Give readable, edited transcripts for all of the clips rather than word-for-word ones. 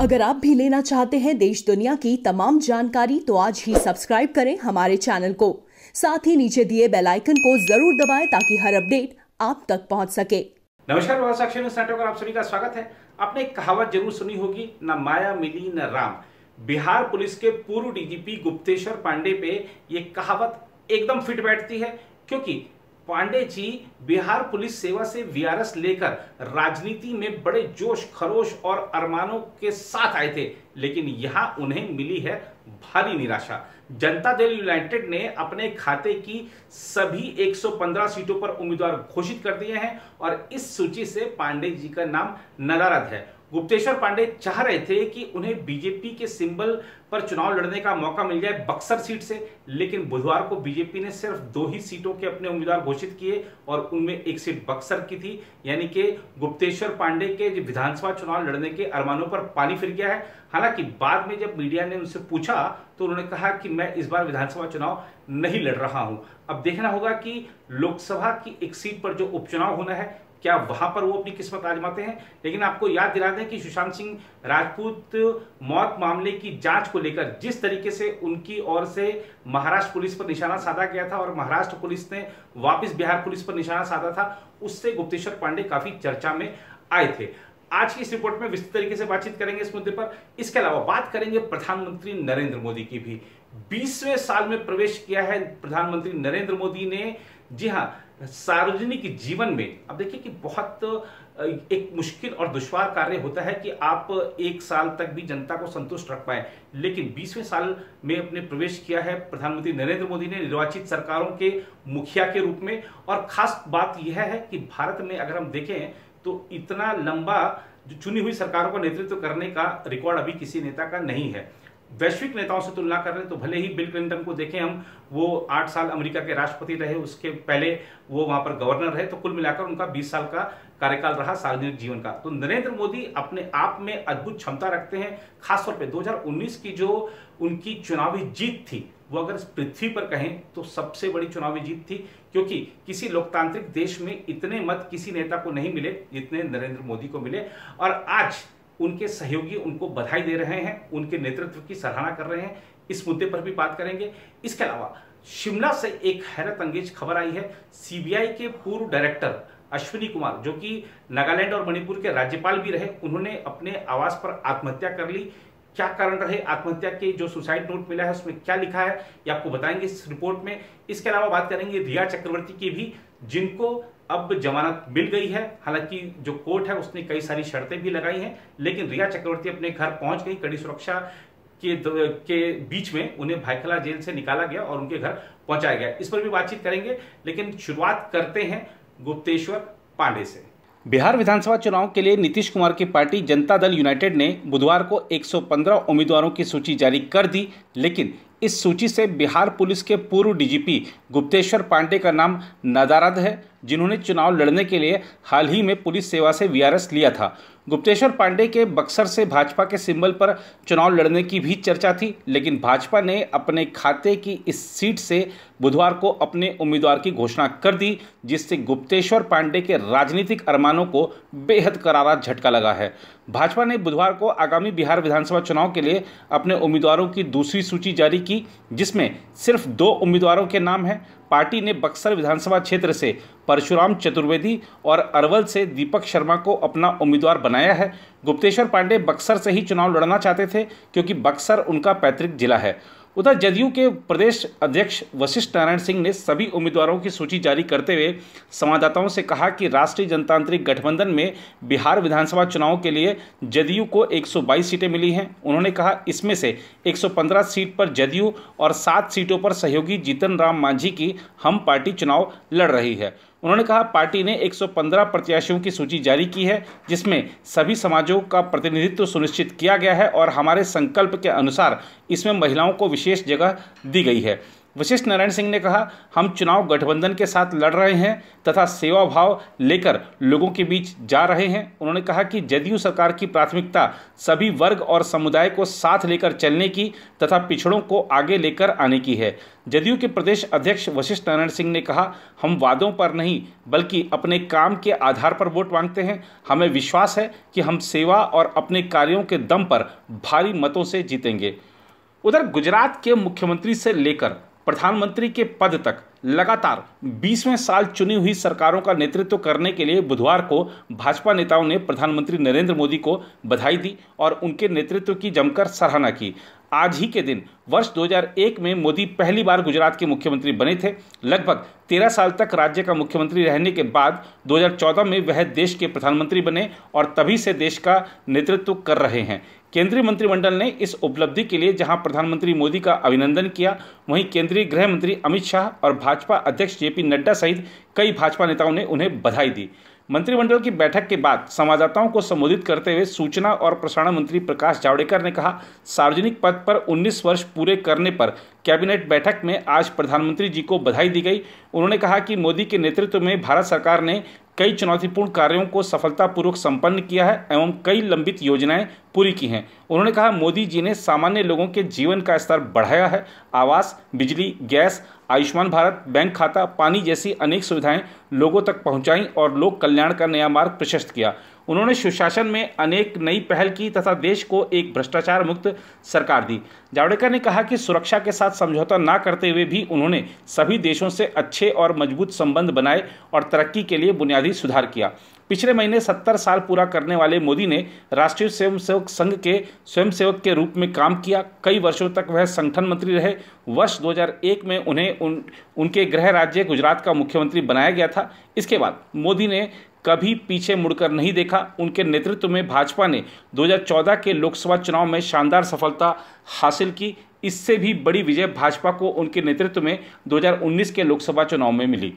अगर आप भी लेना चाहते हैं देश दुनिया की तमाम जानकारी तो आज ही सब्सक्राइब करें हमारे चैनल को। साथ ही नीचे दिए बेल आइकन को जरूर दबाएं ताकि हर अपडेट आप तक पहुंच सके। नमस्कार, साक्षी न्यूज़ नेटवर्क पर आप सभी का स्वागत है। आपने एक कहावत जरूर सुनी होगी, न माया मिली न राम। बिहार पुलिस के पूर्व डीजीपी गुप्तेश्वर पांडे पे ये कहावत एकदम फिट बैठती है, क्योंकि पांडे जी बिहार पुलिस सेवा से वीआरएस लेकर राजनीति में बड़े जोश खरोश और अरमानों के साथ आए थे, लेकिन यहां उन्हें मिली है भारी निराशा। जनता दल यूनाइटेड ने अपने खाते की सभी 115 सीटों पर उम्मीदवार घोषित कर दिए हैं और इस सूची से पांडे जी का नाम नदारद है। गुप्तेश्वर पांडे चाह रहे थे कि उन्हें बीजेपी के सिंबल पर चुनाव लड़ने का मौका मिल जाए बक्सर सीट से, लेकिन बुधवार को बीजेपी ने सिर्फ 2 ही सीटों के अपने उम्मीदवार घोषित किए और उनमें एक सीट बक्सर की थी। यानी कि गुप्तेश्वर पांडे के विधानसभा चुनाव लड़ने के अरमानों पर पानी फिर गया है। हालांकि बाद में जब मीडिया ने उनसे पूछा तो उन्होंने कहा कि मैं इस बार विधानसभा चुनाव नहीं लड़ रहा हूं। अब देखना होगा कि लोकसभा की एक सीट पर जो उपचुनाव होना है, क्या वहां पर वो अपनी किस्मत आजमाते हैं। लेकिन आपको याद दिला दें कि सुशांत सिंह राजपूत मौत मामले की जांच को लेकर जिस तरीके से उनकी ओर से महाराष्ट्र पुलिस पर निशाना साधा गया था और महाराष्ट्र पुलिस ने वापस बिहार पुलिस पर निशाना साधा था, उससे गुप्तेश्वर पांडे काफी चर्चा में आए थे। आज की इस रिपोर्ट में विस्तृत तरीके से बातचीत करेंगे इस मुद्दे पर। इसके अलावा बात करेंगे प्रधानमंत्री नरेंद्र मोदी की भी। 20वें साल में प्रवेश किया है प्रधानमंत्री नरेंद्र मोदी ने। जी हां, सार्वजनिक जीवन में अब देखिए कि बहुत एक मुश्किल और दुश्वार कार्य होता है कि आप 1 साल तक भी जनता को संतुष्ट रख पाए, लेकिन 20वें साल में अपने प्रवेश किया है प्रधानमंत्री नरेंद्र मोदी ने निर्वाचित सरकारों के मुखिया के रूप में। और खास बात यह है कि भारत में अगर हम देखें तो इतना लंबा जो चुनी हुई सरकारों का नेतृत्व करने का रिकॉर्ड अभी किसी नेता का नहीं है। वैश्विक नेताओं से तुलना कर रहे हैं तो भले ही बिल क्लिंटन को देखें हम, वो 8 साल अमेरिका के राष्ट्रपति रहे, उसके पहले वो वहां पर गवर्नर रहे, तो कुल मिलाकर उनका 20 साल का कार्यकाल रहा सार्वजनिक जीवन का। तो नरेंद्र मोदी अपने आप में अद्भुत क्षमता रखते हैं। खासतौर पे 2019 की जो उनकी चुनावी जीत थी, वो अगर पृथ्वी पर कहें तो सबसे बड़ी चुनावी जीत थी, क्योंकि किसी लोकतांत्रिक देश में इतने मत किसी नेता को नहीं मिले जितने नरेंद्र मोदी को मिले। और आज उनके सहयोगी उनको बधाई दे रहे हैं, उनके नेतृत्व की सराहना कर रहे हैं। इस मुद्दे पर भी बात करेंगे। इसके अलावा शिमला से एक हैरत अंगेज खबर आई है। सीबीआई के पूर्व डायरेक्टर अश्विनी कुमार, जो कि नागालैंड और मणिपुर के राज्यपाल भी रहे, उन्होंने अपने आवास पर आत्महत्या कर ली। क्या कारण रहे आत्महत्या के, जो सुसाइड नोट मिला है उसमें क्या लिखा है, ये आपको बताएंगे इस रिपोर्ट में। इसके अलावा बात करेंगे रिया चक्रवर्ती की भी, जिनको अब जमानत मिल गई है। हालांकि जो कोर्ट है उसने कई सारी शर्तें भी लगाई हैं, लेकिन रिया चक्रवर्ती अपने घर पहुंच गई। कड़ी सुरक्षा के बीच में उन्हें भायखला जेल से निकाला गया और उनके घर पहुंचाया गया। इस पर भी बातचीत करेंगे, लेकिन शुरुआत करते हैं गुप्तेश्वर पांडे से। बिहार विधानसभा चुनाव के लिए नीतीश कुमार की पार्टी जनता दल यूनाइटेड ने बुधवार को 115 उम्मीदवारों की सूची जारी कर दी, लेकिन इस सूची से बिहार पुलिस के पूर्व डीजीपी गुप्तेश्वर पांडे का नाम नदारद है, जिन्होंने चुनाव लड़ने के लिए हाल ही में पुलिस सेवा से वीआरएस लिया था। गुप्तेश्वर पांडे के बक्सर से भाजपा के सिंबल पर चुनाव लड़ने की भी चर्चा थी, लेकिन भाजपा ने अपने खाते की इस सीट से बुधवार को अपने उम्मीदवार की घोषणा कर दी, जिससे गुप्तेश्वर पांडे के राजनीतिक अरमानों को बेहद करारा झटका लगा है। भाजपा ने बुधवार को आगामी बिहार विधानसभा चुनाव के लिए अपने उम्मीदवारों की दूसरी सूची जारी की, जिसमें सिर्फ 2 उम्मीदवारों के नाम हैं। पार्टी ने बक्सर विधानसभा क्षेत्र से परशुराम चतुर्वेदी और अरवल से दीपक शर्मा को अपना उम्मीदवार बनाया है। गुप्तेश्वर पांडे बक्सर से ही चुनाव लड़ना चाहते थे, क्योंकि बक्सर उनका पैतृक जिला है। उधर जदयू के प्रदेश अध्यक्ष वशिष्ठ नारायण सिंह ने सभी उम्मीदवारों की सूची जारी करते हुए संवाददाताओं से कहा कि राष्ट्रीय जनतांत्रिक गठबंधन में बिहार विधानसभा चुनाव के लिए जदयू को 122 सीटें मिली हैं। उन्होंने कहा इसमें से 115 सीट पर जदयू और 7 सीटों पर सहयोगी जीतन राम मांझी की हम पार्टी चुनाव लड़ रही है। उन्होंने कहा पार्टी ने 115 प्रत्याशियों की सूची जारी की है, जिसमें सभी समाजों का प्रतिनिधित्व सुनिश्चित किया गया है और हमारे संकल्प के अनुसार इसमें महिलाओं को विशेष जगह दी गई है। वशिष्ठ नारायण सिंह ने कहा, हम चुनाव गठबंधन के साथ लड़ रहे हैं तथा सेवा भाव लेकर लोगों के बीच जा रहे हैं। उन्होंने कहा कि जदयू सरकार की प्राथमिकता सभी वर्ग और समुदाय को साथ लेकर चलने की तथा पिछड़ों को आगे लेकर आने की है। जदयू के प्रदेश अध्यक्ष वशिष्ठ नारायण सिंह ने कहा, हम वादों पर नहीं बल्कि अपने काम के आधार पर वोट मांगते हैं। हमें विश्वास है कि हम सेवा और अपने कार्यों के दम पर भारी मतों से जीतेंगे। उधर गुजरात के मुख्यमंत्री से लेकर प्रधानमंत्री के पद तक लगातार 20वें साल चुनी हुई सरकारों का नेतृत्व करने के लिए बुधवार को भाजपा नेताओं ने प्रधानमंत्री नरेंद्र मोदी को बधाई दी और उनके नेतृत्व की जमकर सराहना की। आज ही के दिन वर्ष 2001 में मोदी पहली बार गुजरात के मुख्यमंत्री बने थे। लगभग 13 साल तक राज्य का मुख्यमंत्री रहने के बाद 2014 में वह देश के प्रधानमंत्री बने और तभी से देश का नेतृत्व कर रहे हैं। केंद्रीय मंत्रिमंडल ने इस उपलब्धि के लिए जहां प्रधानमंत्री मोदी का अभिनंदन किया, वहीं केंद्रीय गृह मंत्री अमित शाह और भाजपा अध्यक्ष जेपी नड्डा सहित कई भाजपा नेताओं ने उन्हें बधाई दी। मंत्रिमंडल की बैठक के बाद संवाददाताओं को संबोधित करते हुए सूचना और प्रसारण मंत्री प्रकाश जावड़ेकर ने कहा, सार्वजनिक पद पर 19 वर्ष पूरे करने पर कैबिनेट बैठक में आज प्रधानमंत्री जी को बधाई दी गई। उन्होंने कहा कि मोदी के नेतृत्व में भारत सरकार ने कई चुनौतीपूर्ण कार्यों को सफलतापूर्वक संपन्न किया है एवं कई लंबित योजनाएं पूरी की हैं। उन्होंने कहा, मोदी जी ने सामान्य लोगों के जीवन का स्तर बढ़ाया है। आवास, बिजली, गैस, आयुष्मान भारत, बैंक खाता, पानी जैसी अनेक सुविधाएं लोगों तक पहुंचाई और लोक कल्याण का नया मार्ग प्रशस्त किया। उन्होंने सुशासन में अनेक नई पहल की तथा देश को एक भ्रष्टाचार मुक्त सरकार दी। जावड़ेकर ने कहा कि सुरक्षा के साथ समझौता न करते हुए भी उन्होंने सभी देशों से अच्छे और मजबूत संबंध बनाए और तरक्की के लिए बुनियादी सुधार किया। पिछले महीने 70 साल पूरा करने वाले मोदी ने राष्ट्रीय स्वयंसेवक संघ के स्वयंसेवक के रूप में काम किया। कई वर्षों तक वह संगठन मंत्री रहे। वर्ष 2001 में उन्हें उनके गृह राज्य गुजरात का मुख्यमंत्री बनाया गया था। इसके बाद मोदी ने कभी पीछे मुड़कर नहीं देखा। उनके नेतृत्व में भाजपा ने 2014 के लोकसभा चुनाव में शानदार सफलता हासिल की। इससे भी बड़ी विजय भाजपा को उनके नेतृत्व में 2019 के लोकसभा चुनाव में मिली।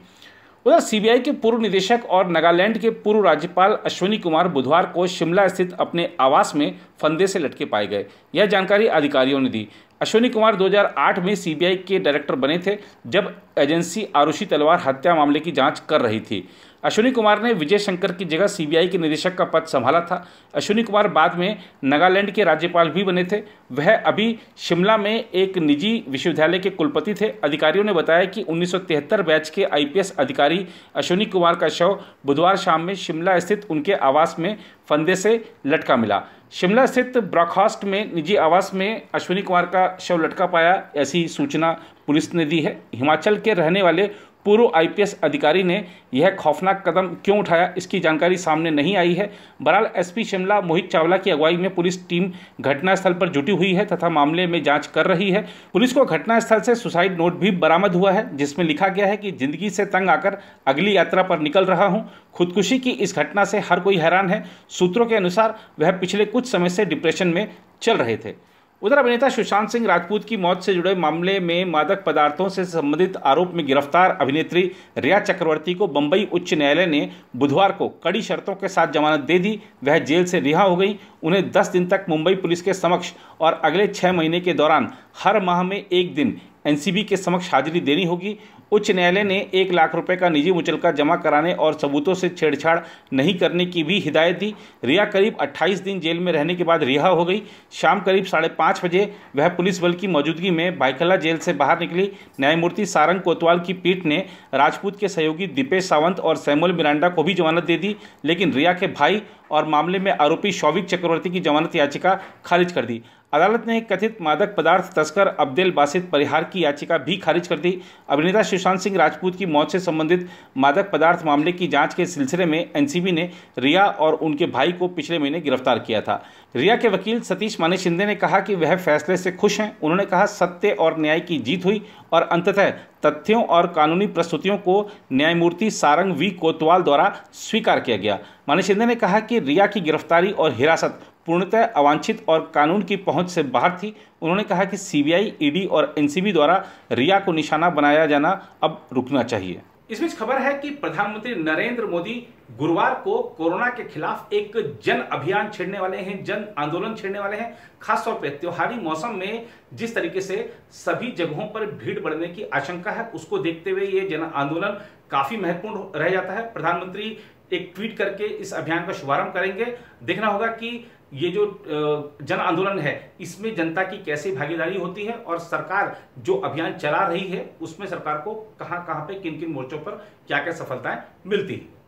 उधर सीबीआई के पूर्व निदेशक और नागालैंड के पूर्व राज्यपाल अश्विनी कुमार बुधवार को शिमला स्थित अपने आवास में फंदे से लटके पाए गए। यह जानकारी अधिकारियों ने दी। अश्विनी कुमार 2008 में सीबीआई के डायरेक्टर बने थे, जब एजेंसी आरुषि तलवार हत्या मामले की जांच कर रही थी। अश्विनी कुमार ने विजय शंकर की जगह सीबीआई के निदेशक का पद संभाला था। अश्विनी कुमार बाद में नागालैंड के राज्यपाल भी बने थे। वह अभी शिमला में एक निजी विश्वविद्यालय के कुलपति थे। अधिकारियों ने बताया कि 1973 बैच के आईपीएस अधिकारी अश्विनी कुमार का शव बुधवार शाम में शिमला स्थित उनके आवास में फंदे से लटका मिला। शिमला स्थित ब्रॉकहॉस्ट में निजी आवास में अश्विनी कुमार का शव लटका पाया, ऐसी सूचना पुलिस ने दी है। हिमाचल के रहने वाले पूर्व आईपीएस अधिकारी ने यह खौफनाक कदम क्यों उठाया, इसकी जानकारी सामने नहीं आई है। बहरहाल एसपी शिमला मोहित चावला की अगुवाई में पुलिस टीम घटनास्थल पर जुटी हुई है तथा मामले में जांच कर रही है। पुलिस को घटनास्थल से सुसाइड नोट भी बरामद हुआ है, जिसमें लिखा गया है कि जिंदगी से तंग आकर अगली यात्रा पर निकल रहा हूं। खुदकुशी की इस घटना से हर कोई हैरान है। सूत्रों के अनुसार वह पिछले कुछ समय से डिप्रेशन में चल रहे थे। उधर अभिनेता सुशांत सिंह राजपूत की मौत से जुड़े मामले में मादक पदार्थों से संबंधित आरोप में गिरफ्तार अभिनेत्री रिया चक्रवर्ती को बंबई उच्च न्यायालय ने बुधवार को कड़ी शर्तों के साथ जमानत दे दी। वह जेल से रिहा हो गई। उन्हें 10 दिन तक मुंबई पुलिस के समक्ष और अगले 6 महीने के दौरान हर माह में 1 दिन एनसीबी के समक्ष हाजिरी देनी होगी। उच्च न्यायालय ने 1 लाख रुपए का निजी मुचलका जमा कराने और सबूतों से छेड़छाड़ नहीं करने की भी हिदायत दी। रिया करीब 28 दिन जेल में रहने के बाद रिहा हो गई। शाम करीब 5:30 बजे वह पुलिस बल की मौजूदगी में भायखला जेल से बाहर निकली। न्यायमूर्ति सारंग कोतवाल की पीठ ने राजपूत के सहयोगी दीपेश सावंत और सैमुअल मिरांडा को भी जमानत दे दी, लेकिन रिया के भाई और मामले में आरोपी शौविक चक्रवर्ती की जमानत याचिका खारिज कर दी। अदालत ने कथित मादक पदार्थ तस्कर अब्देल बासित परिहार की याचिका भी खारिज कर दी। अभिनेता सुशांत सिंह राजपूत की मौत से संबंधित मादक पदार्थ मामले की जांच के सिलसिले में एनसीबी ने रिया और उनके भाई को पिछले महीने गिरफ्तार किया था। रिया के वकील सतीश माने शिंदे ने कहा कि वह फैसले से खुश हैं। उन्होंने कहा, सत्य और न्याय की जीत हुई और अंततः तथ्यों और कानूनी प्रस्तुतियों को न्यायमूर्ति सारंग वी कोतवाल द्वारा स्वीकार किया गया। माने शिंदे ने कहा कि रिया की गिरफ्तारी और हिरासत पूर्णतः अवांछित और कानून की पहुंच से बाहर थी। उन्होंने कहा कि सीबीआई, ईडी और एनसीबी द्वारा रिया को निशाना बनाया जाना अब रुकना चाहिए। इस बीच खबर है कि प्रधानमंत्री नरेंद्र मोदी गुरुवार को कोरोना के खिलाफ एक जन अभियान छेड़ने वाले हैं, जन आंदोलन छेड़ने वाले हैं। खासतौर पे त्योहारी मौसम में जिस तरीके से सभी जगहों पर भीड़ बढ़ने की आशंका है, उसको देखते हुए ये जन आंदोलन काफी महत्वपूर्ण रह जाता है। प्रधानमंत्री एक ट्वीट करके इस अभियान का शुभारंभ करेंगे। देखना होगा कि ये जो जन आंदोलन है इसमें जनता की कैसी भागीदारी होती है और सरकार जो अभियान चला रही है उसमें सरकार को कहां कहां पे किन किन मोर्चों पर क्या क्या सफलताएं मिलती है।